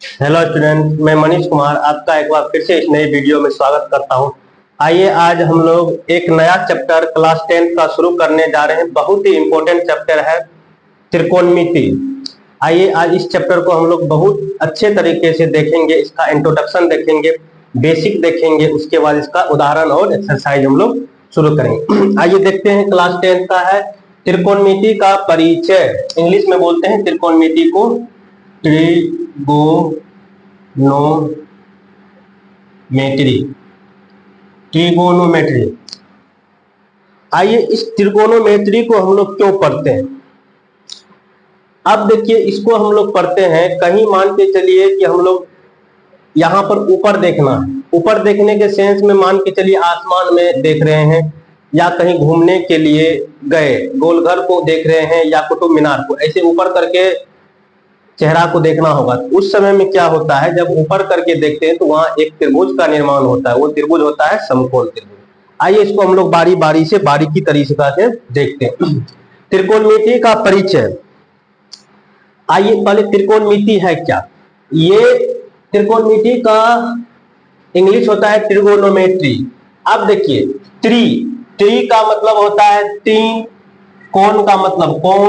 Hello student, मैं मनीष कुमार आपका एक बार फिर से इस नई वीडियो में स्वागत करता हूं। आइए आज हम लोग एक नया चैप्टर क्लास 10 का शुरू करने जा रहे हैं। बहुत ही इंपॉर्टेंट चैप्टर है त्रिकोणमिति। आइए आज इस चैप्टर को हम लोग बहुत अच्छे तरीके से देखेंगे। इसका इंट्रोडक्शन देखेंगे, बेसिक देखेंगे, उसके बाद इसका उदाहरण और एक्सरसाइज हम लोग शुरू करेंगे। आइए देखते हैं, क्लास 10 का है त्रिकोणमिति का परिचय। इंग्लिश में बोलते हैं त्रिकोणमिति को ट्रिगोनोमेट्री। ट्रिगोनोमेट्री। आइए इस त्रिकोणोमेट्री को हम लोग क्यों पढ़ते हैं। अब देखिए, इसको हम लोग पढ़ते हैं, कहीं मान के चलिए कि हम लोग यहाँ पर ऊपर देखना है। ऊपर देखने के सेंस में मान के चलिए आसमान में देख रहे हैं, या कहीं घूमने के लिए गए, गोलघर को देख रहे हैं या कुतुब मीनार को, ऐसे ऊपर करके चेहरा को देखना होगा। उस समय में क्या होता है, जब ऊपर करके देखते हैं तो वहां एक त्रिभुज का निर्माण होता है। वो त्रिभुज होता है समकोण त्रिभुज। आइए इसको हम लोग बारी बारी से बारीकी तरीके से देखते हैं। त्रिकोणमिति का परिचय। आइए पहले त्रिकोणमिति है क्या। ये त्रिकोणमिति का इंग्लिश होता है ट्रिगोनोमेट्री। अब देखिए, त्रि का मतलब होता है तीन, कोण का मतलब कोण,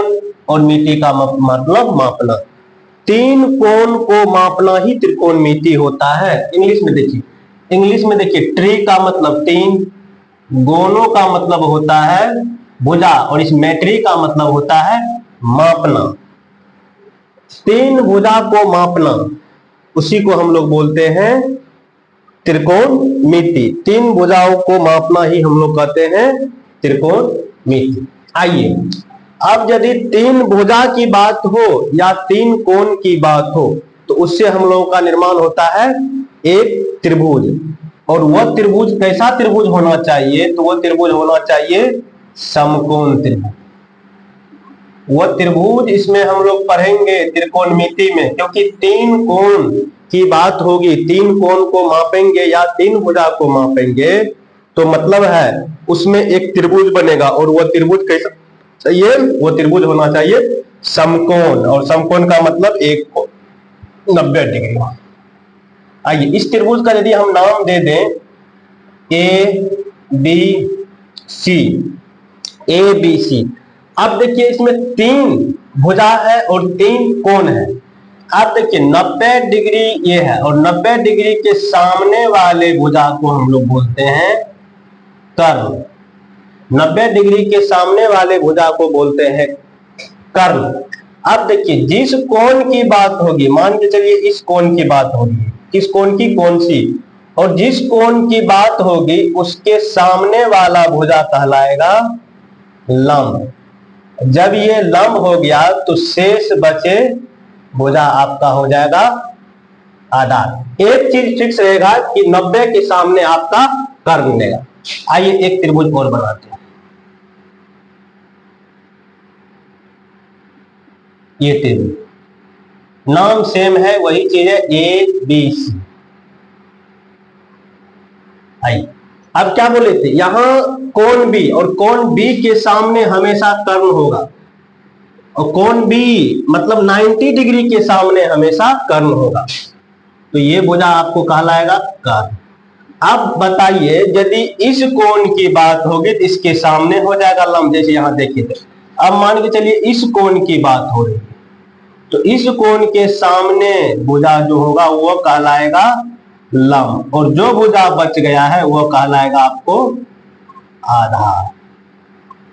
और मिति का मतलब मापना। तीन कोण को मापना ही त्रिकोणमिति होता है। इंग्लिश में देखिए ट्री का मतलब तीन, गोनों का मतलब होता है भुजा, और इस मेट्री का मतलब होता है मापना। तीन भुजा को मापना, उसी को हम लोग बोलते हैं त्रिकोणमिति। तीन भुजाओं को मापना ही हम लोग कहते हैं त्रिकोणमिति। आइए अब यदि तीन भुजा की बात हो या तीन कोण की बात हो, तो उससे हम लोगों का निर्माण होता है एक त्रिभुज। और वह त्रिभुज कैसा त्रिभुज होना चाहिए, तो वह त्रिभुज होना चाहिए समकोण त्रिभुज। वह त्रिभुज इसमें हम लोग पढ़ेंगे त्रिकोणमिति में, क्योंकि तीन कोण की बात होगी, तीन कोण को मापेंगे या तीन भुजा को मापेंगे, तो मतलब है उसमें एक त्रिभुज बनेगा। और वह त्रिभुज कैसा चाहिए, वो त्रिभुज होना चाहिए समकोण, और समकोण का मतलब एक कोण 90 डिग्री। आइए इस त्रिभुज का यदि हम नाम दे दें ए बी सी। अब देखिए इसमें तीन भुजा है और तीन कोण है। अब देखिए 90 डिग्री ये है, और 90 डिग्री के सामने वाले भुजा को हम लोग बोलते हैं कर्ण। 90 डिग्री के सामने वाले भुजा को बोलते हैं कर्ण। अब देखिए जिस कोण की बात होगी, मान के चलिए इस कोण की बात होगी, किस कोण की, कौन सी, और जिस कोण की बात होगी उसके सामने वाला भुजा कहलाएगा लंब। जब ये लंब हो गया तो शेष बचे भुजा आपका हो जाएगा आधार। एक चीज फिक्स रहेगा कि 90 के सामने आपका कर्ण मिलेगा। आइए एक त्रिभुज और बनाते हैं। ये त्रिभुज नाम सेम है, वही चीज है ए बी सी। आइए अब क्या बोले थे, यहां कोण बी, और कोण बी के सामने हमेशा कर्ण होगा, और कोण बी मतलब 90 डिग्री के सामने हमेशा कर्ण होगा। तो ये भुजा आपको कहलाएगा कर्ण। अब बताइए यदि इस कोण की बात होगी तो इसके सामने हो जाएगा लंब, जैसे यहां देखिए थे। अब मान के चलिए इस कोण की बात हो रही है, तो इस कोण के सामने भुजा जो होगा वो कहलाएगा लंब, और जो भुजा बच गया है वो कहलाएगा आपको आधार।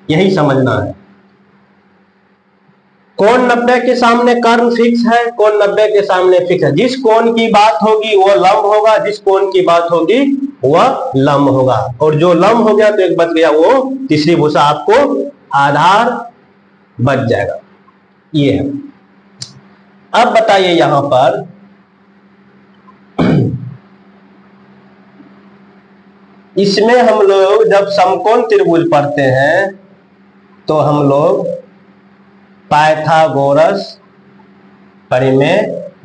यही समझना है। कोण 90 के सामने कर्ण फिक्स है, कोण 90 के सामने फिक्स है। जिस कोण की बात होगी वो लंब होगा, जिस कोण की बात होगी वह लंब होगा, और जो लंब हो गया तो एक बच गया, वो तीसरी भुजा आपको आधार बच जाएगा। ये है। अब बताइए यहां पर इसमें हम लोग जब समकोण त्रिभुज पढ़ते हैं तो हम लोग पाइथागोरस परिमेय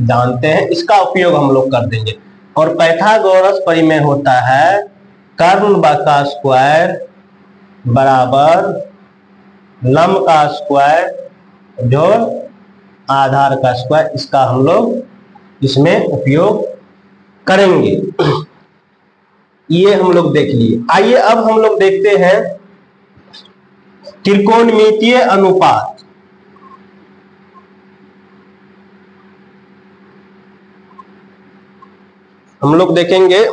जानते हैं, इसका उपयोग हम लोग कर देंगे। और पाइथागोरस परिमेय होता है कर्ण का स्क्वायर बराबर लंब का स्क्वायर जोड़ आधार का स्क्वायर। इसका हम लोग इसमें उपयोग करेंगे। ये हम लोग देख लिए। आइए अब हम लोग देखते हैं त्रिकोणमितीय अनुपात। हम लोग देखेंगे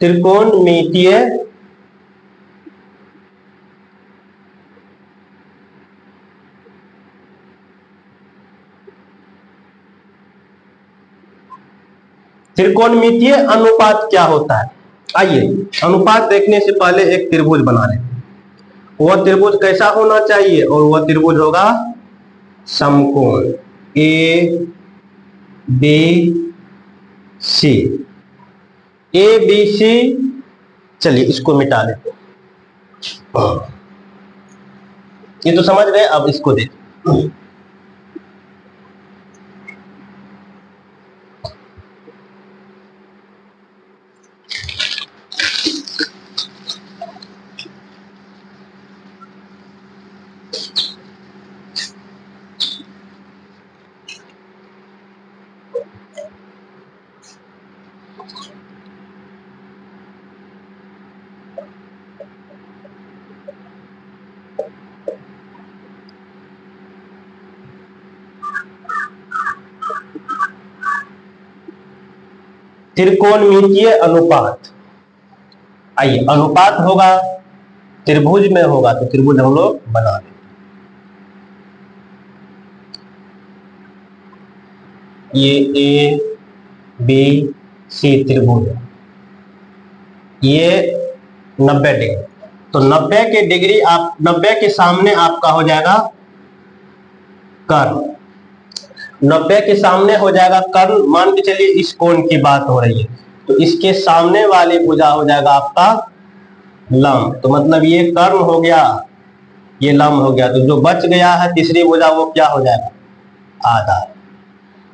त्रिकोणमितीय त्रिकोणमितीय अनुपात क्या होता है। आइए अनुपात देखने से पहले एक त्रिभुज बना लें। वह त्रिभुज कैसा होना चाहिए, और वह त्रिभुज होगा समकोण A B C. A B C, चलिए इसको मिटा लेते हैं। ये तो समझ गए, अब इसको देखिए। त्रिकोणमितीय अनुपात। आइए अनुपात होगा, त्रिभुज में होगा, तो त्रिभुज हम लोग बना दें। ये ए बी सी त्रिभुज है, ये 90 डिग्री। तो 90 के डिग्री आप 90 के सामने आपका हो जाएगा कर्ण। 90 के सामने हो जाएगा कर्ण। मान के चलिए इस कोण की बात हो रही है, तो इसके सामने वाली भुजा हो जाएगा आपका लंब। तो मतलब ये कर्ण हो गया, ये लंब हो गया। तो जो बच गया है तीसरी भुजा, वो क्या हो जाएगा, आधार।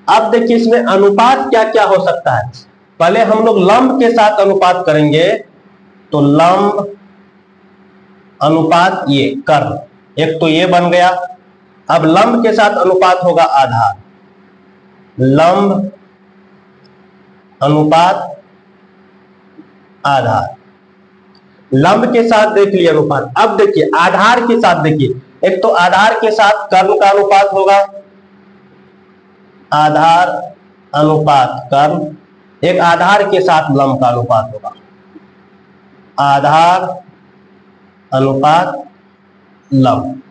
अब देखिए इसमें अनुपात क्या क्या हो सकता है। पहले हम लोग लंब के साथ अनुपात करेंगे, तो लंब अनुपात ये कर्ण, एक तो ये बन गया। अब लंब के साथ अनुपात होगा आधार, लंब अनुपात आधार। लंब के साथ देख लिया अनुपात। अब देखिए आधार के साथ, देखिए एक तो आधार के साथ कर्ण का अनुपात होगा, आधार अनुपात कर्ण। एक आधार के साथ लंब का अनुपात होगा, आधार अनुपात लंब।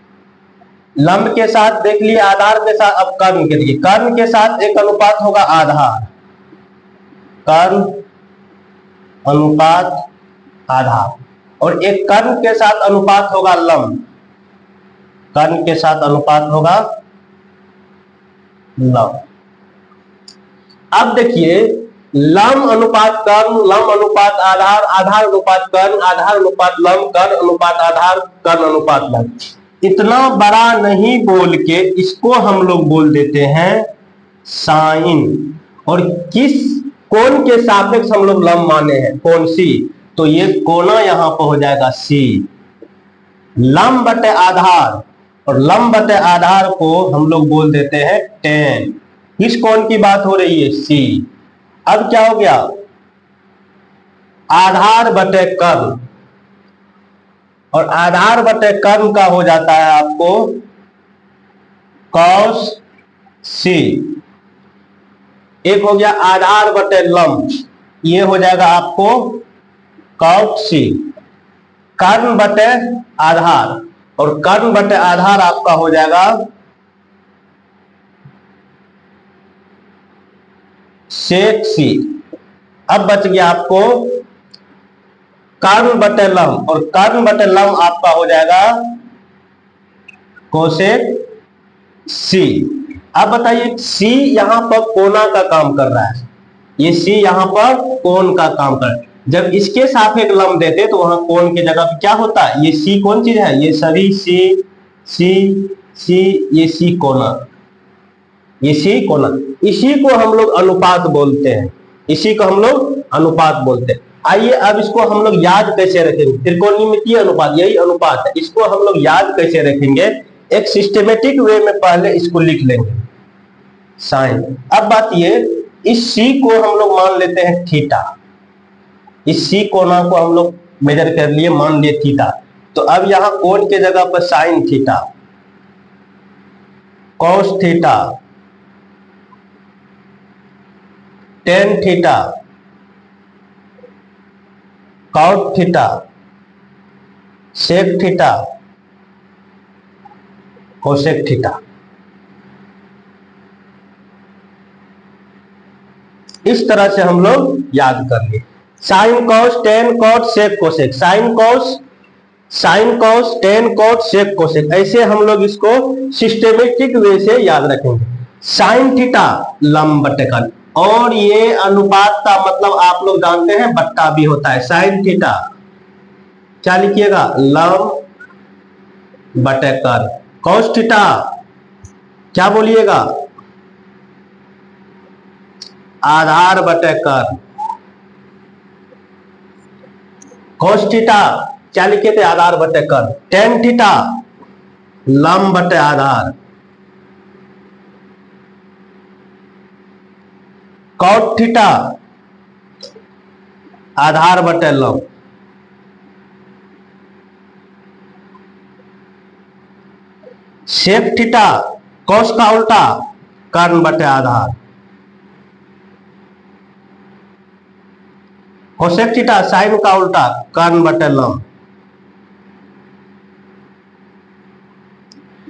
लंब के साथ देख लिए, आधार के साथ। अब कर्ण के देखिए, कर्ण के साथ एक अनुपात होगा आधार, कर्ण अनुपात आधार। और एक कर्ण के साथ अनुपात होगा लंब, कर्ण के साथ अनुपात होगा लंब। अब देखिए लंब अनुपात कर्ण, लंब अनुपात आधार, आधार अनुपात कर्ण, आधार अनुपात लंब, कर्ण अनुपात आधार, कर्ण अनुपात लंब। इतना बड़ा नहीं बोल के इसको हम लोग बोल देते हैं साइन। और किस कोण के सापेक्ष हम लोग लंब माने हैं, कोण सी। तो ये कोना यहां पर हो जाएगा सी। लंब बटे आधार, और लंब बटे आधार को हम लोग बोल देते हैं टेन। किस कोण की बात हो रही है, सी। अब क्या हो गया, आधार बटे कर्ण, और आधार बटे कर्ण का हो जाता है आपको कॉस सी। एक हो गया आधार बटे लंब, ये हो जाएगा आपको कॉट सी। कर्ण बटे आधार, और कर्ण बटे आधार आपका हो जाएगा सेक सी। अब बच गया आपको कर्ण बटे लंब, और कर्ण बटे लंब आपका हो जाएगा कोसेक सी। अब बताइए सी यहां पर कोना का काम कर रहा है, ये सी यहां पर कोण का काम कर रहा है। जब इसके सापेक्ष लंब देते तो वहां कोण की जगह पे क्या होता है, ये सी कौन चीज है, ये सभी सी सी सी, ये सी कोना, ये सी कोना। इसी को हम लोग अनुपात बोलते हैं, इसी को हम लोग अनुपात बोलते हैं। आइए अब इसको हम लोग याद कैसे रखेंगे, त्रिकोणमितीय अनुपात यही अनुपात है, इसको हम लोग याद कैसे रखेंगे। एक सिस्टमेटिक वे में पहले इसको लिख लेंगे। साइन। अब बात ये, इस सी को हम लोग मान लेते हैं थीटा, इस सी कोना को हम लोग मेजर कर लिए, मान लिए थीटा। तो अब यहां कोण के जगह पर sine theta, cos theta, tan theta, cot theta, sec theta, cosec theta. इस तरह से हम लोग याद कर लिए, sine cos tan cot sec cosec, sine cos tan cot sec cosec, ऐसे हम लोग इसको सिस्टेमेटिक वे से याद रखेंगे। साइन थीटा लंब बटे कर्ण, और ये अनुपात का मतलब आप लोग जानते हैं बट्टा भी होता है। साइन थीटा क्या लिखिएगा, लंब बटे कर्ण। कॉस थीटा क्या बोलिएगा, आधार बटे कर्ण। कॉस थीटा क्या लिखे थे, आधार बटे कर्ण। टेन थीटा लंब बटे आधार। कॉट थीटा आधार बटे लंब। सेक थीटा कॉस का उल्टा कर्ण बटे आधार। कोसेक थीटा साइन का उल्टा कर्ण बटे लंब।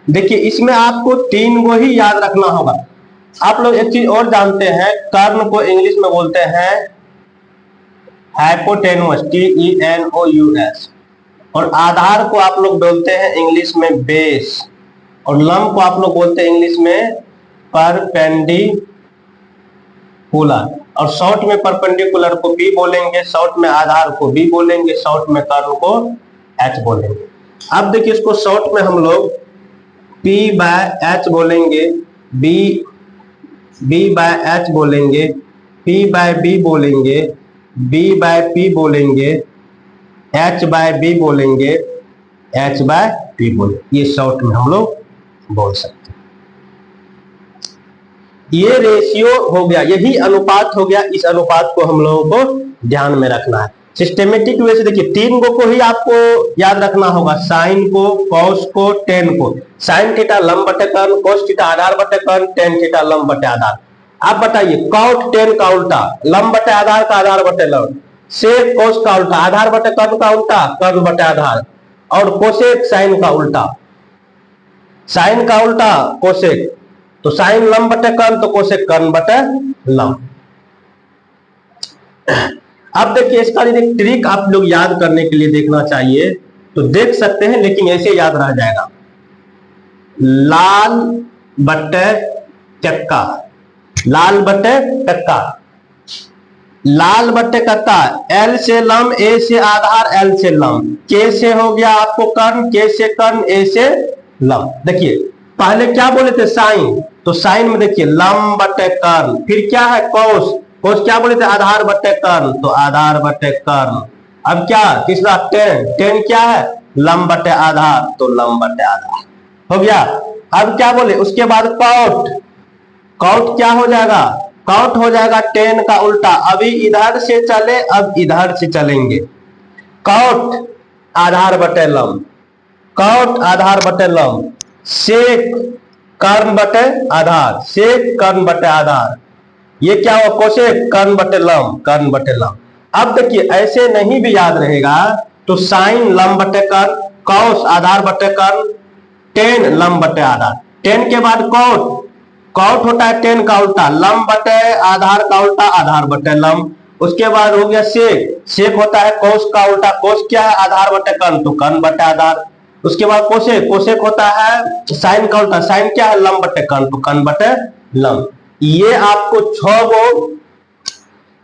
देखिए इसमें आपको तीन को ही याद रखना होगा। आप लोग एक चीज और जानते हैं, कर्ण को इंग्लिश में बोलते हैं हाइपोटेनुस, TENOUS, और आधार को आप लोग बोलते हैं इंग्लिश में बेस, और लंब को आप लोग बोलते हैं इंग्लिश में परपेंडिकुलर। और शॉर्ट में परपेंडिकुलर को P बोलेंगे, शॉर्ट में आधार को B बोलेंगे, शॉर्ट में कर्ण को H बोलेंगे। अब देखिए इसको शॉर्ट में हम लोग P बाय H बोलेंगे, B बाय H बोलेंगे, P बाय B बोलेंगे, B बाय P बोलेंगे, H बाय B बोलेंगे, H बाय P बोलेंगे। ये शॉर्ट में हम लोग बोल सकते हैं। ये रेशियो हो गया, यही अनुपात हो गया। इस अनुपात को हम लोगों को ध्यान में रखना है सिस्टेमेटिक वे से। देखिए तीन को ही आपको याद रखना होगा, साइन को, कॉस को, टेन को। साइन थीटा लंब बटे कर्ण, कॉस थीटा आधार बटे कर्ण, टेन थीटा लंब बटे आधार। आप बताइए, कॉट टेन का उल्टा लंब बटे आधार का आधार बटे लंब, सेक कॉस का उल्टा आधार बटे कर्ण का उल्टा कर्ण बटे आधार, और कोसेक साइन का उल्टा, साइन का उल्टा कोसेक, तो साइन लंब बटे कर्ण तो कोसेक कर्ण बटे लंब। अब देखिए इसका यदि ट्रिक आप लोग याद करने के लिए देखना चाहिए तो देख सकते हैं, लेकिन ऐसे याद रह जाएगा। लाल बटे चक्का, लाल बटे चक्का, लाल बटे कक्का, L से लंब, A से आधार, L से लंब, K से हो गया आपको कर्ण, K से कर्ण, A से लंब। देखिए पहले क्या बोले थे, साइन, तो साइन में देखिए लंब बटे कर्ण, फिर क्या है कॉस, कॉस क्या बोले थे, आधार बटे कर्ण, तो आधार बटे कर्ण। अब क्या तीसरा टेन, टेन क्या है, लंब बटे आधार, तो लंब बटे आधार हो गया। अब क्या बोले उसके बाद कॉट, कॉट क्या हो जाएगा, कॉट हो जाएगा टेन का उल्टा। अभी इधर से चले, अब इधर से चलेंगे, कॉट आधार बटे लंब, कॉट आधार बटे लंब, सेक कर्ण बटे आधार, सेक कर्ण बटे आधार, ये क्या हुआ कोसेक कर्ण बटे लंब, कर्ण बटे लंब। अब देखिए ऐसे नहीं भी याद रहेगा तो साइन लंब बटे कर्ण, कॉस आधार बटे कर्ण, टेन लंब बटे आधार, टेन के बाद कॉट, कॉट होता है टेन का उल्टा, लंब बटे आधार का उल्टा आधार बटे लंब। उसके बाद हो गया सेक, सेक होता है कोस का उल्टा, कोस क्या है, आधार बटे कर्ण, तो कर्ण बटे आधार। उसके बाद कोसेक, कोसेक होता है साइन का उल्टा, साइन क्या है, लंब बटे कर्ण, तो कर्ण बटे लंब। ये आपको 6 गो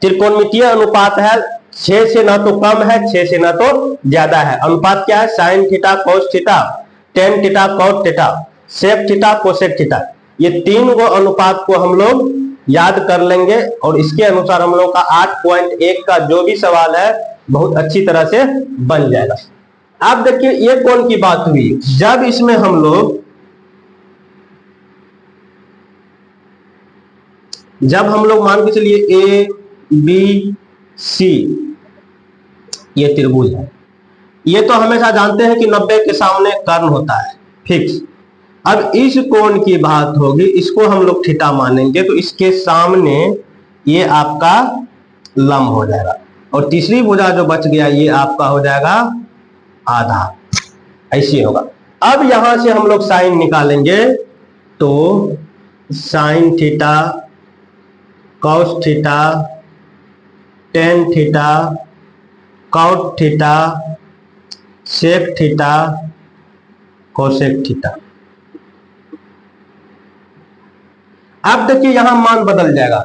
त्रिकोणमितीय अनुपात है, 6 से ना तो कम है, 6 से ना तो ज्यादा है। अनुपात क्या है, sine theta cos theta, tan theta cot theta, sec theta cosec theta. ये 3 गो अनुपात को हम लोग याद कर लेंगे और इसके अनुसार हम लोग का 8.1 का जो भी सवाल है बहुत अच्छी तरह से बन जाएगा। अब देखिए ये कौन की बात हुई, जब इसमें हम लोग जब हम लोग मान के चलिए ए बी सी ये त्रिभुज है, ये तो हमेशा जानते हैं कि 90 के सामने कर्ण होता है फिक्स। अब इस कोण की बात होगी, इसको हम लोग थीटा मानेंगे, तो इसके सामने ये आपका लंब हो जाएगा, और तीसरी भुजा जो बच गया ये आपका हो जाएगा आधा, ऐसे होगा। अब यहां से हम लोग साइन निकालेंगे, तो sine theta, cos theta, tan theta, cot theta, sec theta, cosec theta. अब देखिए यहां मान बदल जाएगा,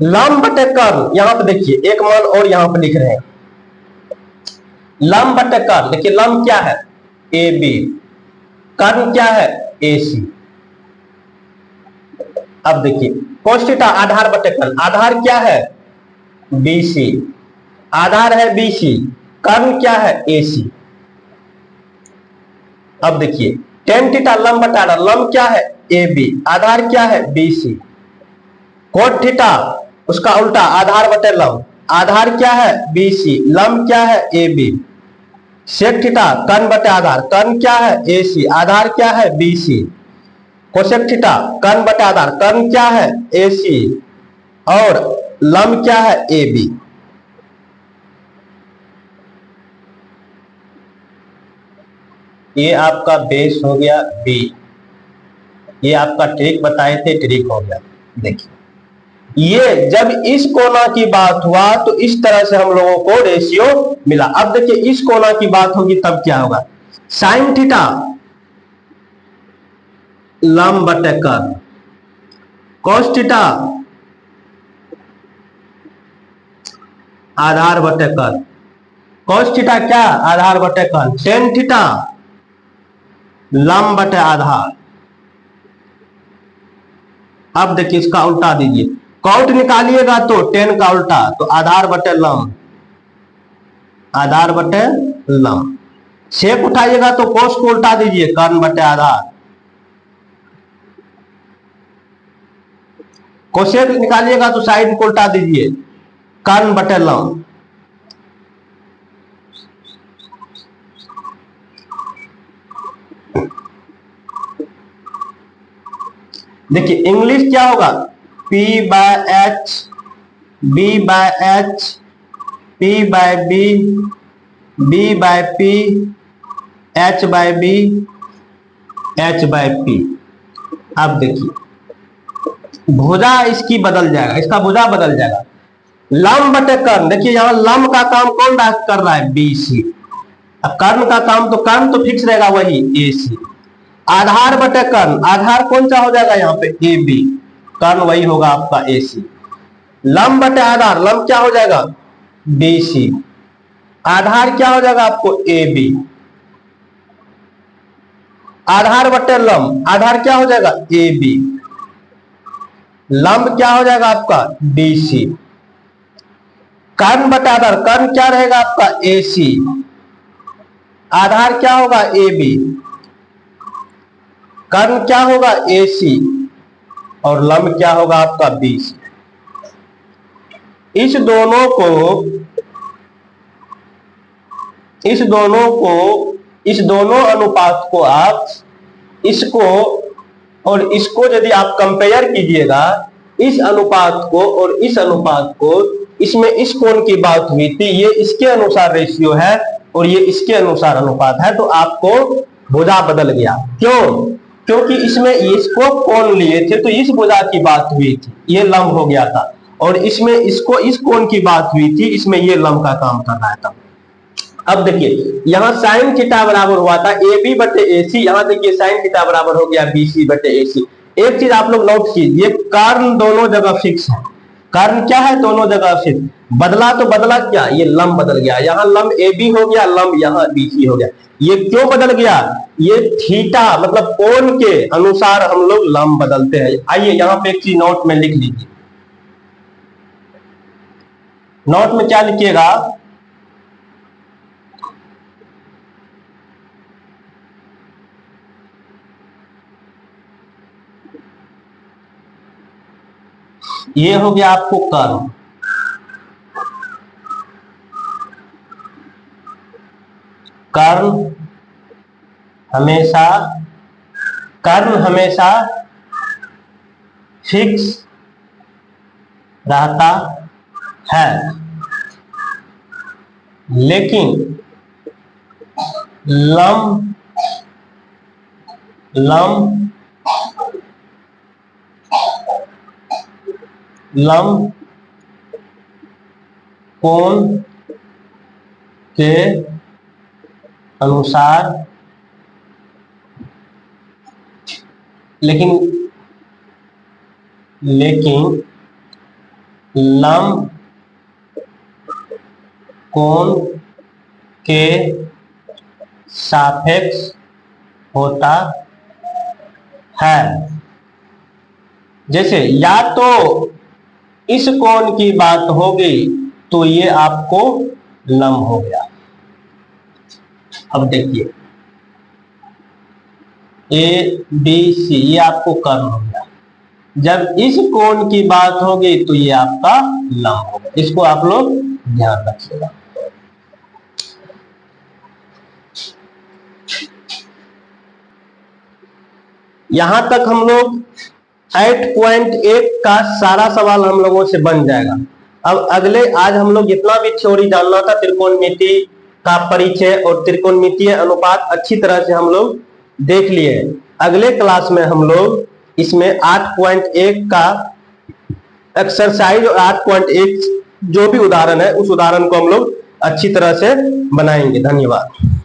लंब बटे कर्ण, यहां पे देखिए एक मान और यहां पे लिख रहे हैं, लंब बटे कर्ण। देखिए लंब क्या है ए बी, कर्ण क्या है ए सी। अब देखिए cos थीटा आधार बटे कर्ण, आधार क्या है बी सी, आधार है बी सी, कर्ण क्या है ए सी। अब देखिए टेन थीटा लंब बटा आधार, लंब क्या है ए बी, आधार क्या है बी सी। कोट थीटा उसका उल्टा आधार बटे लंब, आधार क्या है बी सी, लंब क्या है ए बी। सेक थीटा कर्ण बटे आधार, कर्ण क्या है ए सी, आधार क्या है बी सी। कोसेक थीटा कर्ण बटे आधार, कर्ण क्या है ए सी, और लंब क्या है ए बी। ये आपका बेस हो गया बी, ये आपका ट्रिक बताए थे, ट्रिक हो गया। देखिए ये जब इस कोना की बात हुआ तो इस तरह से हम लोगों को रेशियो मिला। अब देखिए इस कोना की बात होगी तब क्या होगा, साइन थीटा लंब बटे कर्ण, कॉस थीटा आधार बटे कर्ण, कॉस थीटा क्या आधार बटे कर्ण, टेन थीटा लंब बटे आधार। अब देखिए इसका उल्टा दीजिए, कॉट निकालिएगा तो टेन का उल्टा तो आधार बटे लंब, आधार बटे लंब। सेक उठाइएगा तो कोस को उल्टा दीजिए कर्ण बटे आधार, कोसेक निकालिएगा तो साइड को उल्टा दीजिए कर्ण बटे लंब। देखिए इंग्लिश क्या होगा, P by H, B by H, P by B, B by P, H by B, H by P. अब देखिए भुजा इसकी बदल जाएगा, इसका भुजा बदल जाएगा, लंब बटे कर्ण। देखिए यहां लंब का काम कौन कर रहा है बी सी, अब कर्ण का काम तो कर्ण तो फिक्स रहेगा वही ए सी। आधार बटे कर्ण, आधार कौन सा हो जाएगा यहाँ पे ए बी, कर्ण वही होगा आपका ए सी। लंब बटे आधार, लंब क्या हो जाएगा बी सी, आधार क्या हो जाएगा आपको ए बी। आधार बटे लंब, आधार क्या हो जाएगा ए बी, लंब क्या हो जाएगा आपका बी सी। कर्ण बटे आधार, कर्ण क्या रहेगा आपका ए सी, आधार क्या होगा ए बी, कर्ण क्या होगा ए सी, और लंब क्या होगा आपका बी सी। इस दोनों को इस दोनों को इस दोनों अनुपात को आप इसको और इसको यदि आप कंपेयर कीजिएगा, इस अनुपात को और इस अनुपात को, इसमें इस कोण की बात हुई थी, ये इसके अनुसार रेशियो है और ये इसके अनुसार अनुपात है, तो आपको भुजा बदल गया। क्यों, क्योंकि इसमें इसको कोण लिए थे तो इस भुजा की बात हुई थी, ये लंब हो गया था, और इसमें इसको इस कोण की बात हुई थी, इसमें ये लंब का काम कर रहा था। अब देखिए यहां साइन थीटा बराबर हुआ था ए बी बटे ए सी, यहां देखिए साइन थीटा बराबर हो गया बी सी बटे ए सी। एक चीज आप लोग नोट कीजिए, कर्ण दोनों जगह फिक्स है, कर्ण क्या है दोनों जगह फिक्स, बदला तो बदला क्या, ये लंब बदल गया, यहां लंब ए बी हो गया, लंब यहां बी सी हो गया। ये क्यों बदल गया, ये थीटा मतलब कोण के अनुसार हम लोग लंब बदलते हैं। आइए यहां पे एक चीज नोट में लिख लीजिए, नोट में क्या लिखिएगा, ये हो गया आपको कर्ण। कर्ण हमेशा कर्ण हमेशा फिक्स रहता है, लेकिन लंब कोण के अनुसार, लेकिन लंब कोण के सापेक्ष होता है। जैसे या तो इस कोण की बात होगी तो ये आपको लंब हो गया। अब देखिए ए बी सी, ये आपको कर्ण हो गया। जब इस कोण की बात होगी तो ये आपका लंब होगा। इसको आप लोग ध्यान रखिएगा। यहां तक हम लोग 8.1 का सारा सवाल हम लोगों से बन जाएगा। अब अगले आज हम लोग जितना भी थ्योरी जानना था, त्रिकोणमिति का परिचय और त्रिकोणमितीय अनुपात अच्छी तरह से हम लोग देख लिए। अगले क्लास में हम लोग इसमें 8.1 का एक्सरसाइज और 8.1 जो भी उदाहरण है उस उदाहरण को हम लोग अच्छी तरह से बनाएंगे। धन्यवाद।